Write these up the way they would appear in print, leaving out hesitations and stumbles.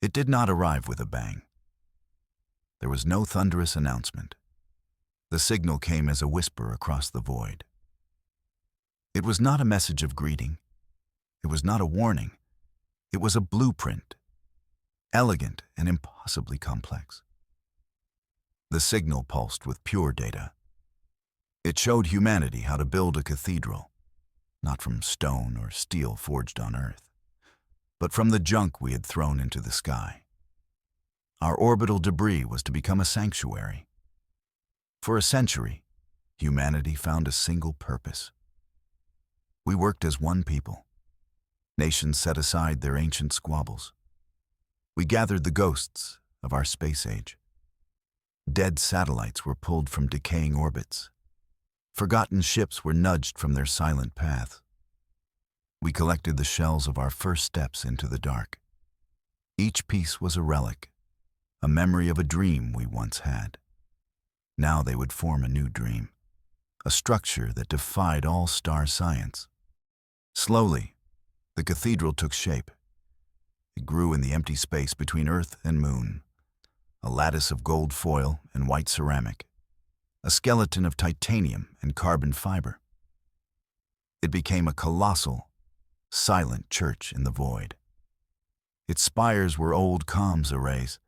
It did not arrive with a bang. There was no thunderous announcement. The signal came as a whisper across the void. It was not a message of greeting. It was not a warning. It was a blueprint, elegant and impossibly complex. The signal pulsed with pure data. It showed humanity how to build a cathedral, not from stone or steel forged on Earth, but from the junk we had thrown into the sky. Our orbital debris was to become a sanctuary. For a century, humanity found a single purpose. We worked as one people. Nations set aside their ancient squabbles. We gathered the ghosts of our space age. Dead satellites were pulled from decaying orbits. Forgotten ships were nudged from their silent paths. We collected the shells of our first steps into the dark. Each piece was a relic, a memory of a dream we once had. Now they would form a new dream, a structure that defied all star science. Slowly, the cathedral took shape. It grew in the empty space between Earth and Moon, a lattice of gold foil and white ceramic, a skeleton of titanium and carbon fiber. It became a colossal, silent church in the void. Its spires were old comms arrays.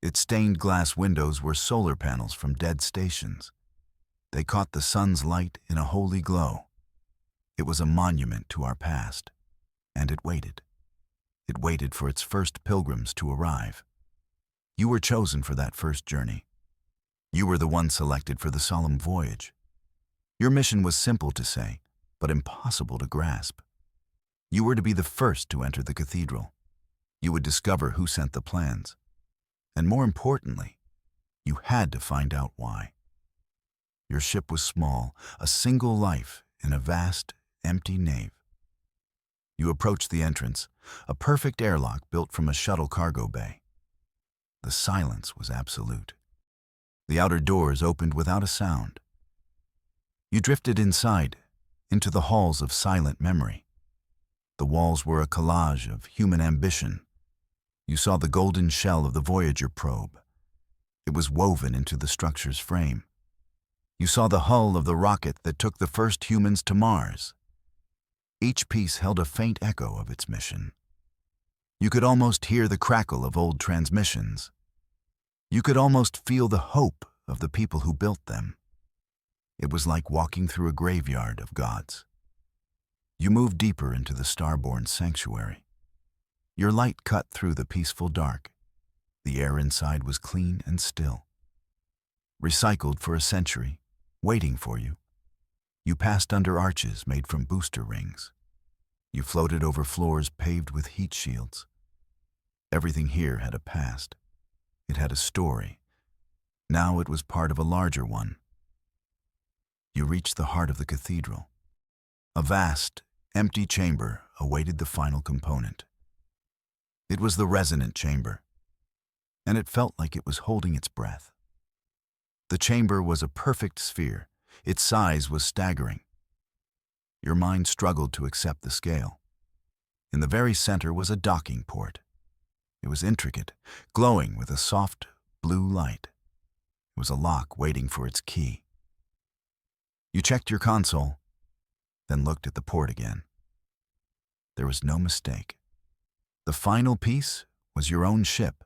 Its stained glass windows were solar panels from dead stations. They caught the sun's light in a holy glow. It was a monument to our past, and it waited. It waited for its first pilgrims to arrive. You were chosen for that first journey. You were the one selected for the solemn voyage. Your mission was simple to say, but impossible to grasp. You were to be the first to enter the cathedral. You would discover who sent the plans. And more importantly, you had to find out why. Your ship was small, a single life in a vast, empty nave. You approached the entrance, a perfect airlock built from a shuttle cargo bay. The silence was absolute. The outer doors opened without a sound. You drifted inside, into the halls of silent memory. The walls were a collage of human ambition. You saw the golden shell of the Voyager probe. It was woven into the structure's frame. You saw the hull of the rocket that took the first humans to Mars. Each piece held a faint echo of its mission. You could almost hear the crackle of old transmissions. You could almost feel the hope of the people who built them. It was like walking through a graveyard of gods. You moved deeper into the starborn sanctuary. Your light cut through the peaceful dark. The air inside was clean and still. Recycled for a century, waiting for you. You passed under arches made from booster rings. You floated over floors paved with heat shields. Everything here had a past. It had a story. Now it was part of a larger one. You reached the heart of the cathedral. A vast, empty chamber awaited the final component. It was the resonant chamber, and it felt like it was holding its breath. The chamber was a perfect sphere. Its size was staggering. Your mind struggled to accept the scale. In the very center was a docking port. It was intricate, glowing with a soft blue light. It was a lock waiting for its key. You checked your console, then looked at the port again. There was no mistake. The final piece was your own ship.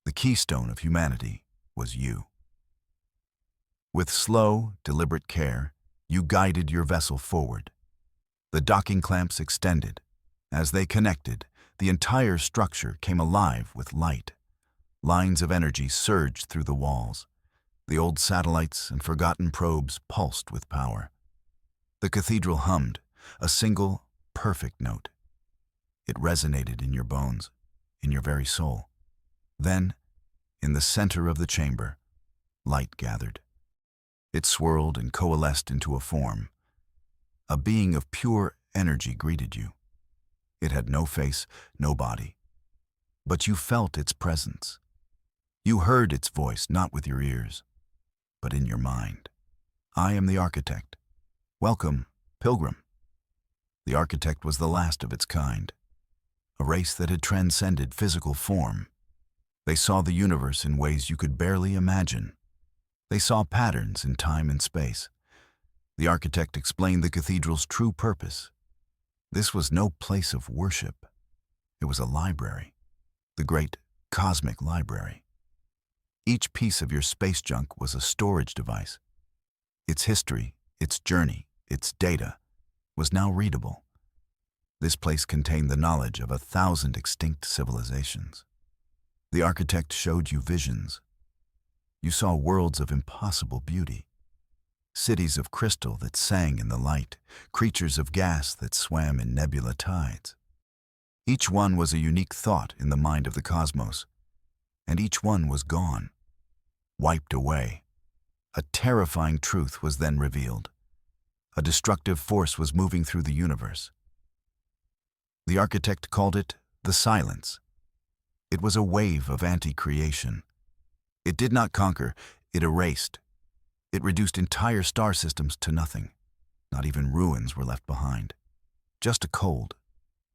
The keystone of humanity was you. With slow, deliberate care, you guided your vessel forward. The docking clamps extended. As they connected, the entire structure came alive with light. Lines of energy surged through the walls. The old satellites and forgotten probes pulsed with power. The cathedral hummed, a single, perfect note. It resonated in your bones, in your very soul. Then, in the center of the chamber, light gathered. It swirled and coalesced into a form. A being of pure energy greeted you. It had no face, no body. But you felt its presence. You heard its voice not with your ears, but in your mind. I am the architect. Welcome, pilgrim. The architect was the last of its kind. A race that had transcended physical form They saw the universe in ways you could barely imagine. They saw patterns in time and space. The architect explained the cathedral's true purpose. This was no place of worship. It was a library, the great cosmic library. Each piece of your space junk was a storage device. Its history, its journey, its data was now readable. This place contained the knowledge of 1,000 extinct civilizations. The architect showed you visions. You saw worlds of impossible beauty. Cities of crystal that sang in the light, creatures of gas that swam in nebula tides. Each one was a unique thought in the mind of the cosmos, and each one was gone, wiped away. A terrifying truth was then revealed. A destructive force was moving through the universe. The architect called it the silence. It was a wave of anti-creation. It did not conquer, it erased. It reduced entire star systems to nothing. Not even ruins were left behind. Just a cold,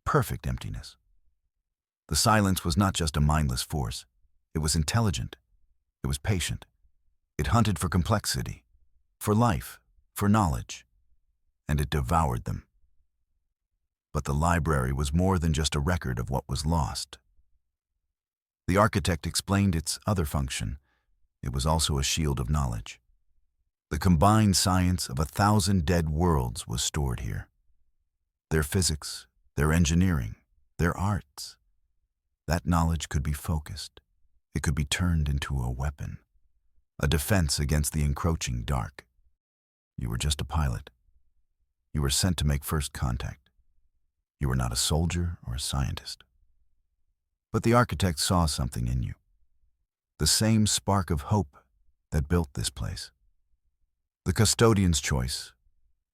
perfect emptiness. The silence was not just a mindless force. It was intelligent. It was patient. It hunted for complexity, for life, for knowledge, and it devoured them. But the library was more than just a record of what was lost. The architect explained its other function. It was also a shield of knowledge. The combined science of 1,000 dead worlds was stored here. Their physics, their engineering, their arts. That knowledge could be focused. It could be turned into a weapon, a defense against the encroaching dark. You were just a pilot. You were sent to make first contact. You were not a soldier or a scientist. But the architect saw something in you. The same spark of hope that built this place. The custodian's choice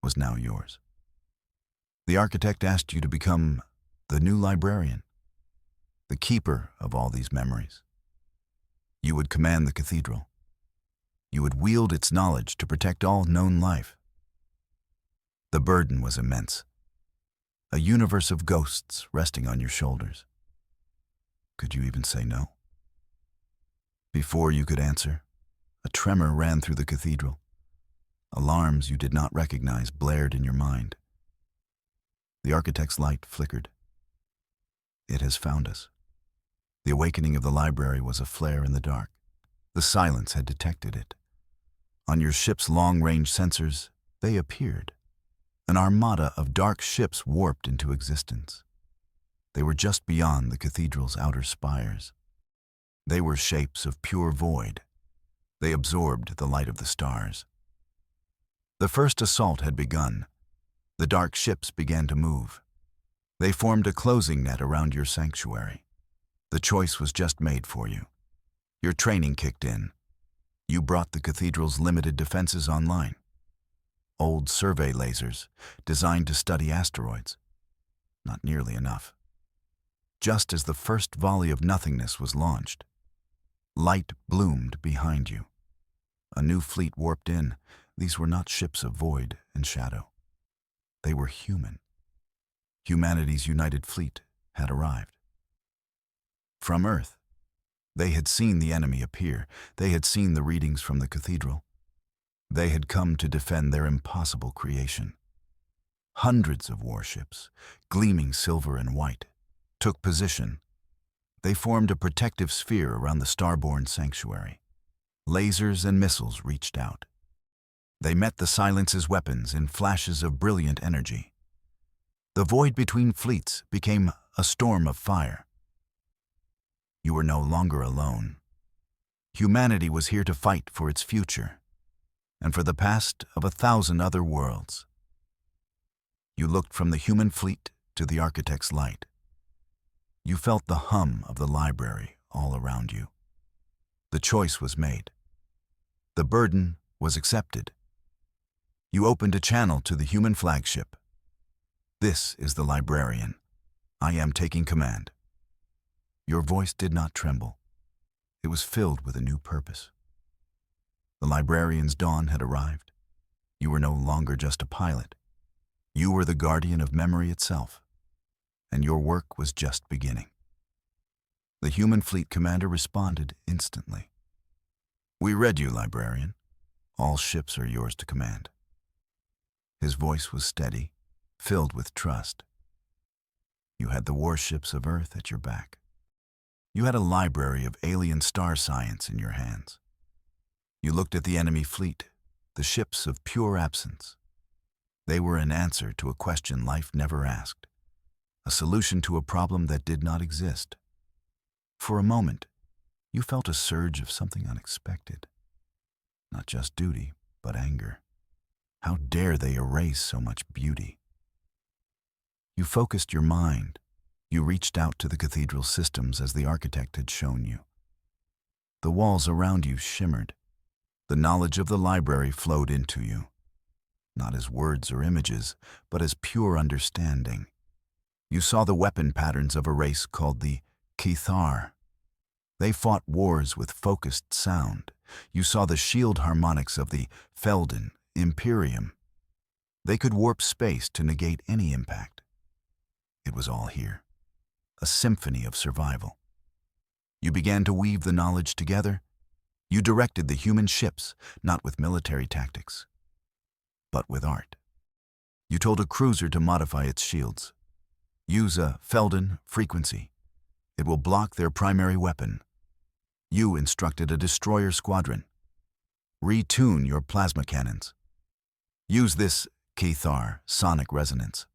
was now yours. The architect asked you to become the new librarian, the keeper of all these memories. You would command the cathedral. You would wield its knowledge to protect all known life. The burden was immense, a universe of ghosts resting on your shoulders. Could you even say no? Before you could answer, a tremor ran through the cathedral. Alarms you did not recognize blared in your mind. The architect's light flickered. It has found us. The awakening of the library was a flare in the dark. The silence had detected it. On your ship's long-range sensors, they appeared. An armada of dark ships warped into existence. They were just beyond the cathedral's outer spires. They were shapes of pure void. They absorbed the light of the stars. The first assault had begun. The dark ships began to move. They formed a closing net around your sanctuary. The choice was just made for you. Your training kicked in. You brought the cathedral's limited defenses online. Old survey lasers, designed to study asteroids. Not nearly enough. Just as the first volley of nothingness was launched, light bloomed behind you. A new fleet warped in. These were not ships of void and shadow. They were human. Humanity's united fleet had arrived. From Earth, they had seen the enemy appear. They had seen the readings from the cathedral. They had come to defend their impossible creation. Hundreds of warships, gleaming silver and white, took position. They formed a protective sphere around the starborn sanctuary. Lasers and missiles reached out. They met the silence's weapons in flashes of brilliant energy. The void between fleets became a storm of fire. You were no longer alone. Humanity was here to fight for its future, and for the past of 1,000 other worlds. You looked from the human fleet to the architect's light. You felt the hum of the library all around you. The choice was made. The burden was accepted. You opened a channel to the human flagship. This is the librarian. I am taking command. Your voice did not tremble. It was filled with a new purpose. The librarian's dawn had arrived. You were no longer just a pilot. You were the guardian of memory itself, and your work was just beginning. The human fleet commander responded instantly. "We read you, librarian. All ships are yours to command." His voice was steady, filled with trust. You had the warships of Earth at your back. You had a library of alien star science in your hands. You looked at the enemy fleet, the ships of pure absence. They were an answer to a question life never asked, a solution to a problem that did not exist. For a moment, you felt a surge of something unexpected. Not just duty, but anger. How dare they erase so much beauty? You focused your mind. You reached out to the cathedral systems as the architect had shown you. The walls around you shimmered. The knowledge of the library flowed into you, not as words or images, but as pure understanding. You saw the weapon patterns of a race called the Cathedral. They fought wars with focused sound. You saw the shield harmonics of the Felden Imperium. They could warp space to negate any impact. It was all here, a symphony of survival. You began to weave the knowledge together. You directed the human ships, not with military tactics, but with art. You told a cruiser to modify its shields. Use a Felden frequency. It will block their primary weapon. You instructed a destroyer squadron. Retune your plasma cannons. Use this Cathar sonic resonance.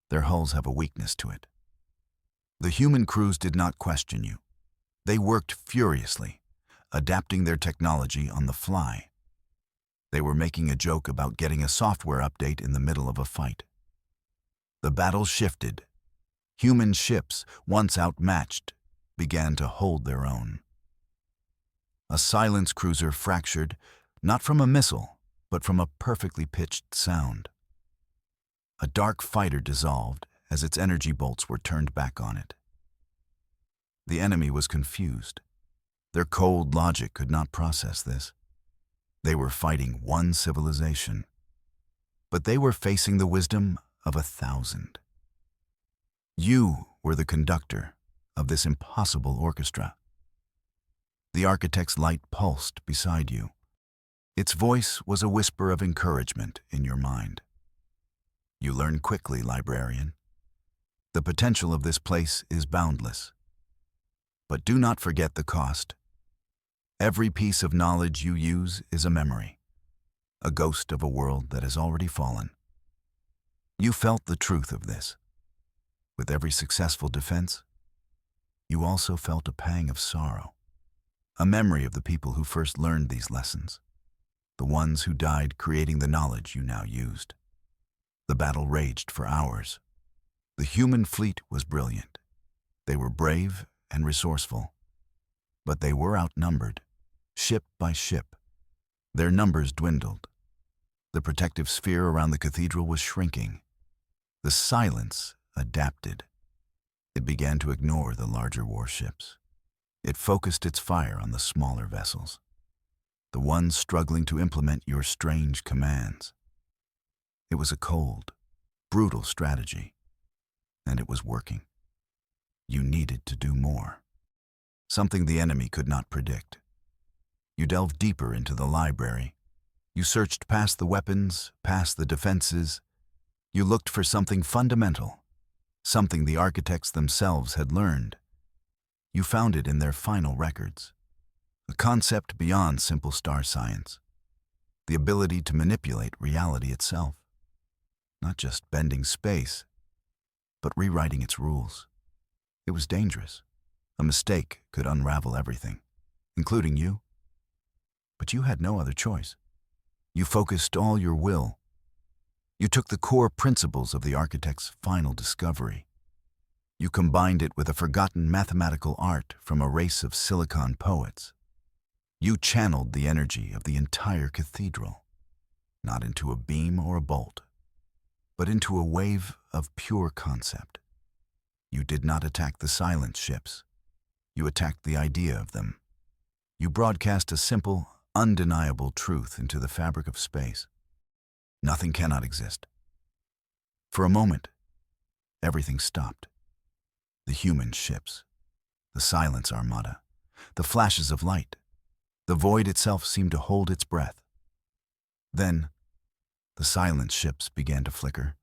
Their hulls have a weakness to it. The human crews did not question you. They worked furiously, adapting their technology on the fly. They were making a joke about getting a software update in the middle of a fight. The battle shifted. Human ships, once outmatched, began to hold their own. A silence cruiser fractured, not from a missile, but from a perfectly pitched sound. A dark fighter dissolved as its energy bolts were turned back on it. The enemy was confused. Their cold logic could not process this. They were fighting one civilization, but they were facing the wisdom of 1,000. You were the conductor of this impossible orchestra. The architect's light pulsed beside you. Its voice was a whisper of encouragement in your mind. You learn quickly, librarian. The potential of this place is boundless. But do not forget the cost. Every piece of knowledge you use is a memory, a ghost of a world that has already fallen. You felt the truth of this. With every successful defense, you also felt a pang of sorrow, a memory of the people who first learned these lessons, the ones who died creating the knowledge you now used. The battle raged for hours. The human fleet was brilliant. They were brave and resourceful, but they were outnumbered, ship by ship. Their numbers dwindled. The protective sphere around the cathedral was shrinking. The silence adapted. It began to ignore the larger warships. It focused its fire on the smaller vessels, the ones struggling to implement your strange commands. It was a cold, brutal strategy, and it was working. You needed to do more, something the enemy could not predict. You delved deeper into the library. You searched past the weapons, past the defenses. You looked for something fundamental, something the architects themselves had learned. You found it in their final records, a concept beyond simple star science, the ability to manipulate reality itself, not just bending space, but rewriting its rules. It was dangerous. A mistake could unravel everything, including you. But you had no other choice. You focused all your will. You took the core principles of the architect's final discovery. You combined it with a forgotten mathematical art from a race of silicon poets. You channeled the energy of the entire cathedral, not into a beam or a bolt, but into a wave of pure concept. You did not attack the silent ships. You attacked the idea of them. You broadcast a simple, undeniable truth into the fabric of space. Nothing cannot exist. For a moment, everything stopped. The human ships, The silence armada, the flashes of light, the void itself seemed to hold its breath. Then, the silent ships began to flicker.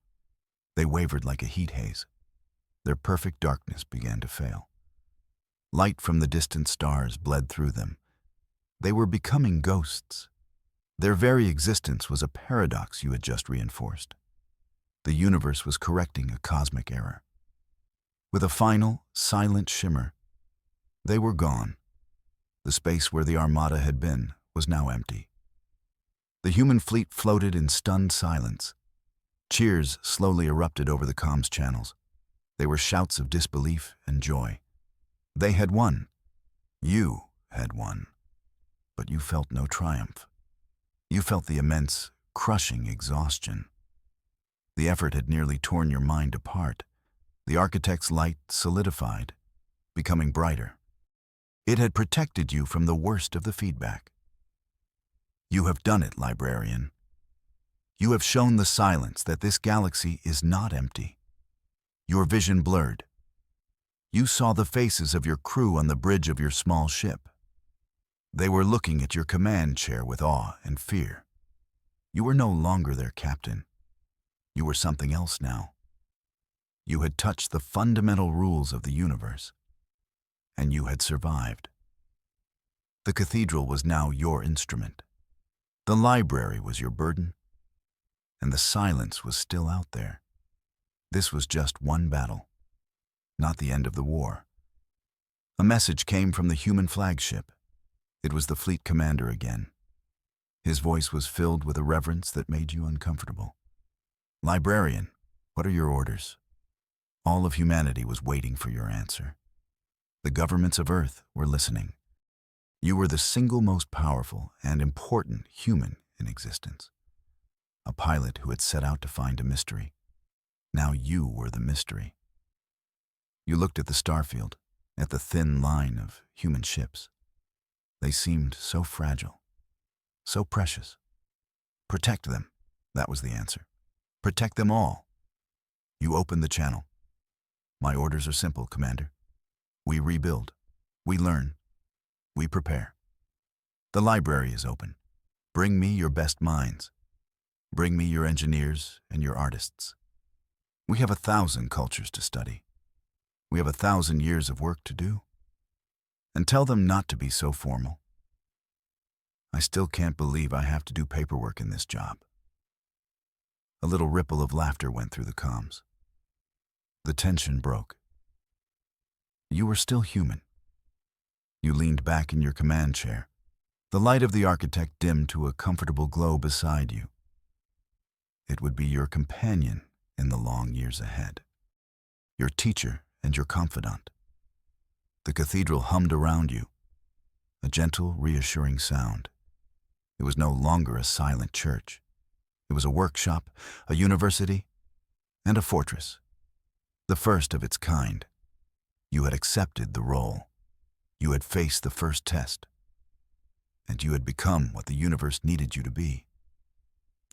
They wavered like a heat haze. Their perfect darkness began to fail. Light from the distant stars bled through them. They were becoming ghosts. Their very existence was a paradox you had just reinforced. The universe was correcting a cosmic error. With a final, silent shimmer, they were gone. The space where the armada had been was now empty. The human fleet floated in stunned silence. Cheers slowly erupted over the comms channels. They were shouts of disbelief and joy. They had won. You had won. But you felt no triumph. You felt the immense, crushing exhaustion. The effort had nearly torn your mind apart. The architect's light solidified, becoming brighter. It had protected you from the worst of the feedback. You have done it, librarian. You have shown the silence that this galaxy is not empty. Your vision blurred. You saw the faces of your crew on the bridge of your small ship. They were looking at your command chair with awe and fear. You were no longer their captain. You were something else now. You had touched the fundamental rules of the universe, and you had survived. The cathedral was now your instrument. The library was your burden, and the silence was still out there. This was just one battle, not the end of the war. A message came from the human flagship. It was the fleet commander again. His voice was filled with a reverence that made you uncomfortable. Librarian, what are your orders? All of humanity was waiting for your answer. The governments of Earth were listening. You were the single most powerful and important human in existence. A pilot who had set out to find a mystery. Now you were the mystery. You looked at the starfield, at the thin line of human ships. They seemed so fragile, so precious. Protect them, that was the answer. Protect them all. You opened the channel. My orders are simple, Commander. We rebuild. We learn. We prepare. The library is open. Bring me your best minds. Bring me your engineers and your artists. We have 1,000 cultures to study. We have 1,000 years of work to do. And tell them not to be so formal. I still can't believe I have to do paperwork in this job. A little ripple of laughter went through the comms. The tension broke. You were still human. You leaned back in your command chair. The light of the architect dimmed to a comfortable glow beside you. It would be your companion in the long years ahead. Your teacher and your confidant. The cathedral hummed around you, a gentle, reassuring sound. It was no longer a silent church. It was a workshop, a university, and a fortress. The first of its kind. You had accepted the role. You had faced the first test. And you had become what the universe needed you to be.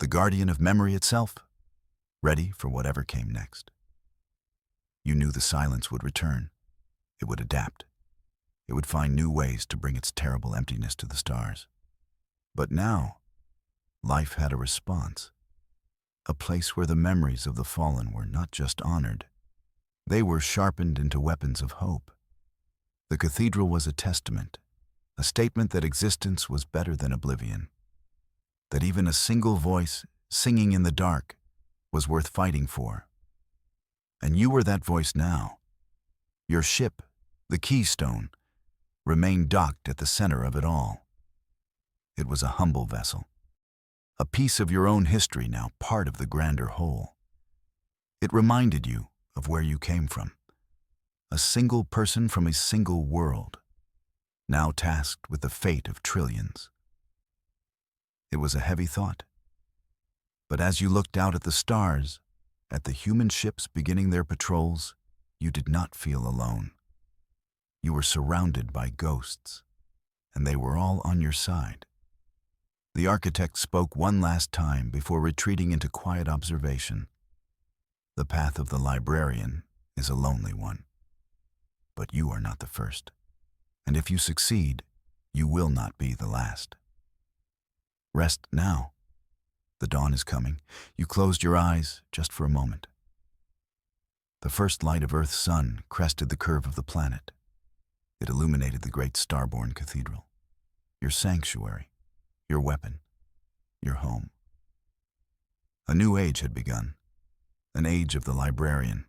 The guardian of memory itself, ready for whatever came next. You knew the silence would return. It would adapt. It would find new ways to bring its terrible emptiness to the stars. But now, life had a response. A place where the memories of the fallen were not just honored. They were sharpened into weapons of hope. The cathedral was a testament, a statement that existence was better than oblivion. That even a single voice singing in the dark was worth fighting for. And you were that voice now. Your ship, the Keystone, remained docked at the center of it all. It was a humble vessel, a piece of your own history now part of the grander whole. It reminded you of where you came from, a single person from a single world, now tasked with the fate of trillions. It was a heavy thought. But as you looked out at the stars, at the human ships beginning their patrols, you did not feel alone. You were surrounded by ghosts, and they were all on your side. The architect spoke one last time before retreating into quiet observation. The path of the librarian is a lonely one. But you are not the first. And if you succeed, you will not be the last. Rest now. The dawn is coming. You closed your eyes just for a moment. The first light of Earth's sun crested the curve of the planet. It illuminated the great star-born cathedral. Your sanctuary, your weapon, your home. A new age had begun, an age of the librarian,